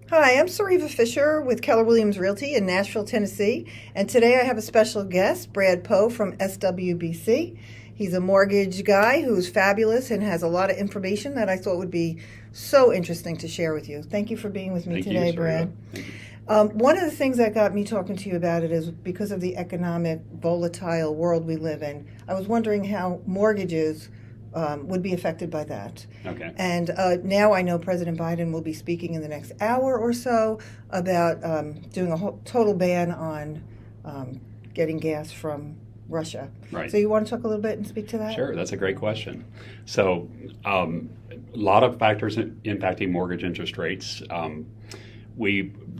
Hi, I'm Suriva Fischer with Keller Williams Realty in Nashville, Tennessee, and today I have a special guest, Brad Poe from SWBC. He's a mortgage guy who's fabulous and has a lot of information that I thought would be so interesting to share with you. Thank you for being with me today, Brad. One of the things that got me talking to you about it is because of the economic volatile world we live in. I was wondering how mortgages would be affected by that. Okay. And now I know President Biden will be speaking in the next hour or so about doing a total ban on getting gas from Russia. Right. So you want to talk a little bit and speak to that? Sure, that's a great question. So a lot of factors impacting mortgage interest rates.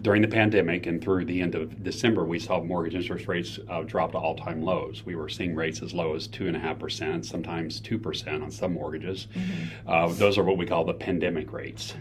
During the pandemic and through the end of December, we saw mortgage interest rates drop to all-time lows. We were seeing rates as low as 2.5%, sometimes 2% on some mortgages. Mm-hmm. Those are what we call the pandemic rates.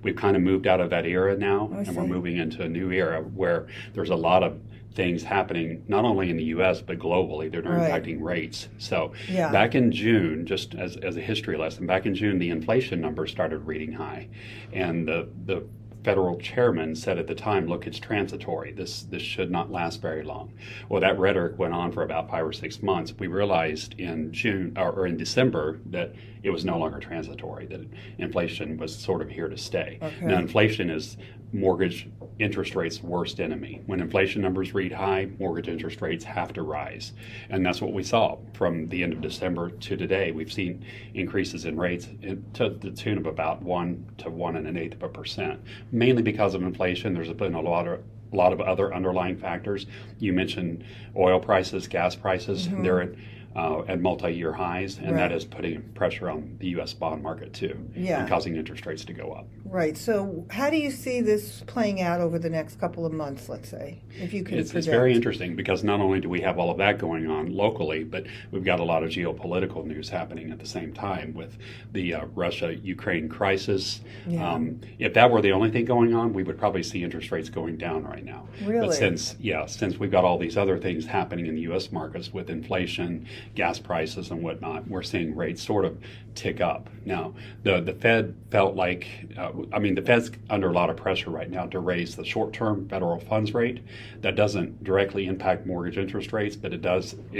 We've kind of moved out of that era now, and we're moving into a new era where there's a lot of things happening not only in the U.S. but globally that are impacting rates. So back in June, just as a history lesson, back in June the inflation numbers started reading high, and the federal chairman said at the time, look, it's transitory. This should not last very long. Well, that rhetoric went on for about 5 or 6 months. We realized in June or in December that it was no longer transitory, that inflation was sort of here to stay. Okay. Now, inflation is mortgage interest rates' worst enemy. When inflation numbers read high, mortgage interest rates have to rise. And that's what we saw from the end of December to today. We've seen increases in rates to the tune of about 1 to 1.125%, mainly because of inflation. There's been a lot of other underlying factors. You mentioned oil prices, gas prices. Mm-hmm. They're at multi-year highs, and that is putting pressure on the U.S. bond market too, and causing interest rates to go up. Right. So how do you see this playing out over the next couple of months, let's say, if you can project? It's very interesting because not only do we have all of that going on locally, but we've got a lot of geopolitical news happening at the same time with the Russia-Ukraine crisis. Yeah. If that were the only thing going on, we would probably see interest rates going down right now. Really? But since we've got all these other things happening in the U.S. markets with inflation, gas prices and whatnot, we're seeing rates sort of tick up. Now, the Fed felt like, the Fed's under a lot of pressure right now to raise the short-term federal funds rate. That doesn't directly impact mortgage interest rates, but it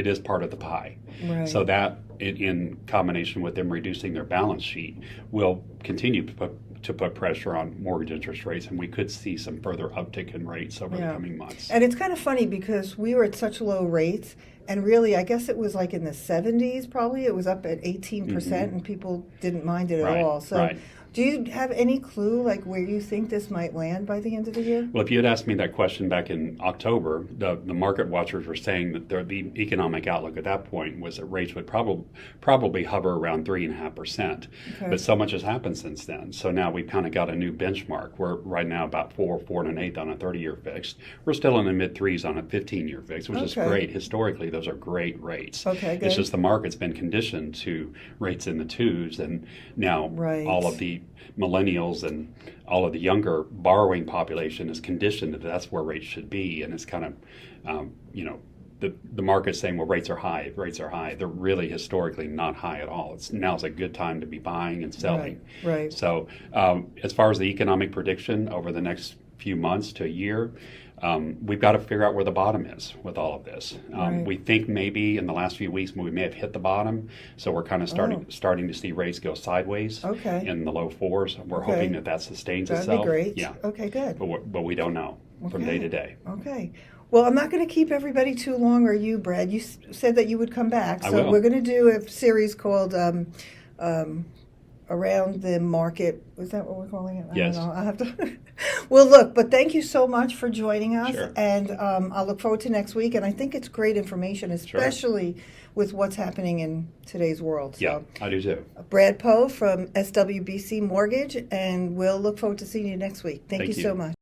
is part of the pie. Right. So that, in combination with them reducing their balance sheet, will continue to put pressure on mortgage interest rates, and we could see some further uptick in rates over the coming months. And it's kind of funny because we were at such low rates, and really, I guess it was like in the 70s probably, it was up at 18%, mm-hmm. and people didn't mind it at all. So do you have any clue like where you think this might land by the end of the year? Well, if you had asked me that question back in October, the market watchers were saying that the economic outlook at that point was that rates would probably hover around 3.5%. Okay. But so much has happened since then. So now we've kind of got a new benchmark. We're right now about 4 1/8 on a 30-year fixed. We're still in the mid-3s on a 15-year fixed, which is great. Historically, those are great rates. Okay, good. It's just the market's been conditioned to rates in the 2s, and now all of the millennials and all of the younger borrowing population is conditioned that that's where rates should be, and it's kind of the market's saying, well, rates are high. They're really historically not high at all. Now's a good time to be buying and selling. Right. So as far as the economic prediction over the next few months to a year, we've got to figure out where the bottom is with all of this. We think maybe in the last few weeks we may have hit the bottom, so we're kind of starting to see rates go sideways in the low 4s. We're hoping that sustains itself. That'd be great. Yeah. Okay, good. But we don't know from day to day. Okay. Well, I'm not going to keep everybody too long, or you, Brad. You said that you would come back, so we're going to do a series called Around the Market. Is that what we're calling it? Yes. I don't know. I'll have to. Well, look, but thank you so much for joining us, Sure. and I'll look forward to next week. And I think it's great information, especially with what's happening in today's world. Yeah, I do too. Brad Poe from SWBC Mortgage, and we'll look forward to seeing you next week. Thank you so much.